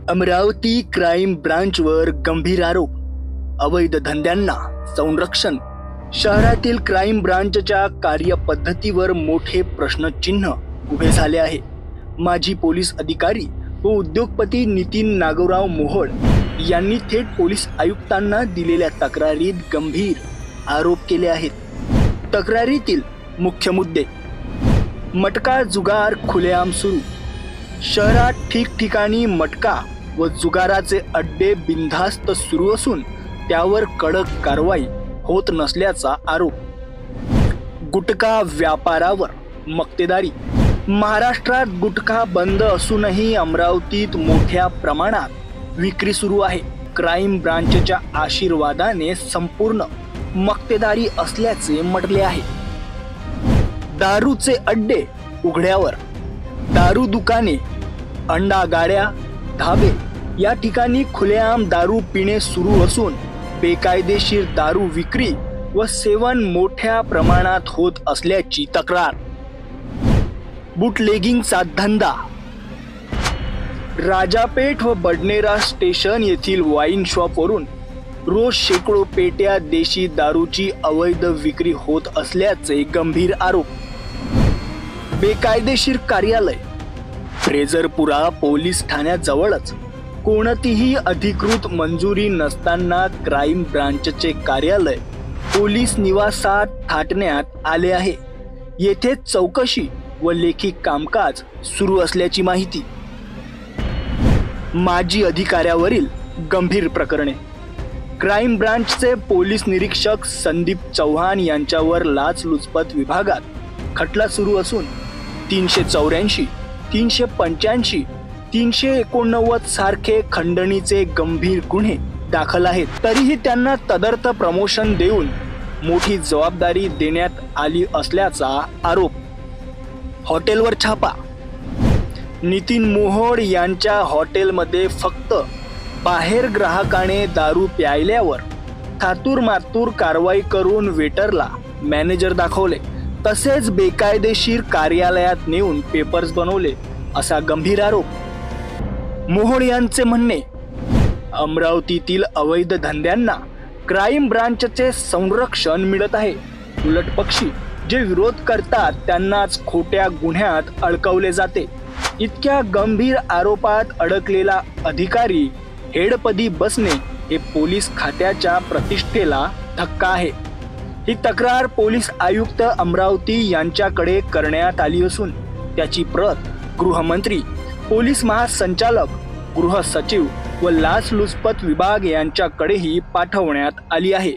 Amravati crime ब्रांचवर गंभीर आरोप, अवैध धंद्यांना संरक्षण. शहरातील क्राईम ब्रांचच्या कार्यपद्धतीवर मोठे प्रश्नचिन्ह उभे झाले आहे. माजी पोलीस अधिकारी व उद्योगपती नितीन नागोराव मोहोळ यांनी थेट पोलीस आयुक्तांना दिलेल्या तक्रारीत गंभीर आरोप केले आहेत. तक्रारीतील मुख्य मुद्दे: मटका जुगार खुलेआम सुरू. शहरात ठिकठिकाणी मटका व जुगाराचे अड्डे बिनधास्त सुरू असून त्यावर कडक कारवाई होत नसल्याचा आरोप. गुटखा व्यापारावर मक्तेदारी. महाराष्ट्रात गुटखा बंद असूनही अमरावतीत मोठ्या प्रमाणात विक्री सुरू आहे. क्राईम ब्रांचच्या आशीर्वादाने संपूर्ण मक्तेदारी असल्याचे म्हटले आहे. दारूचे अड्डे उघड्यावर. दारू दुकाने, अंडा गाड्या, धाबे या ठिकाणी खुलेआम दारू पिणे सुरू असून बेकायदेशीर दारू विक्री व सेवन मोठ्या प्रमाणात होत असल्याची तक्रार. बुटलेगिंगचा धंदा. राजापेठ व बडनेरा स्टेशन येथील वाईन शॉपवरून रोज शेकडो पेट्या देशी दारूची अवैध विक्री होत असल्याचे गंभीर आरोप. बेकायदेशीर कार्यालय. फ्रेझरपुरा पोलीस ठाण्याजवळच कोणतीही अधिकृत मंजुरी नसताना क्राईम ब्रांचचे कार्यालय पोलीस निवासात थाटण्यात आले आहे. येथे चौकशी व लेखी कामकाज सुरू असल्याची माहिती. माजी अधिकाऱ्यावरील गंभीर प्रकरणे. क्राईम ब्रांचचे पोलीस निरीक्षक संदीप चव्हाण यांच्यावर लाचलुचपत विभागात खटला सुरू असून 384, 385, 389 सारखे खंडणीचे गंभीर गुन्हे दाखल आहेत. तरीही त्यांना तदर्थ प्रमोशन देऊन मोठी जबाबदारी देण्यात आली असल्याचा आरोप. हॉटेलवर छापा. नितीन मोहोळ यांच्या हॉटेलमध्ये फक्त बाहेर ग्राहकाने दारू प्यायल्यावर थातूर मातूर कारवाई करून वेटरला मॅनेजर दाखवले, तसेच बेकायदेशीर कार्यालयात नेऊन पेपर्स बनवले असा गंभीर आरोप. मोहोळ यांचे म्हणणे, अमरावतीतील अवैध धंद्यांना क्राईम ब्रांचचे संरक्षण मिळत आहे. उलट पक्षी जे विरोध करतात त्यांनाच खोट्या गुन्ह्यात अडकवले जाते. इतक्या गंभीर आरोपात अडकलेला अधिकारी हेडपदी बसणे हे पोलीस खात्याच्या प्रतिष्ठेला धक्का आहे. ही तक्रार पोलीस आयुक्त अमरावती यांच्याकडे करण्यात आली असून त्याची प्रत गृहमंत्री, पोलीस महासंचालक, गृह सचिव व लाचलुचपत विभाग यांच्याकडेही पाठवण्यात आली आहे.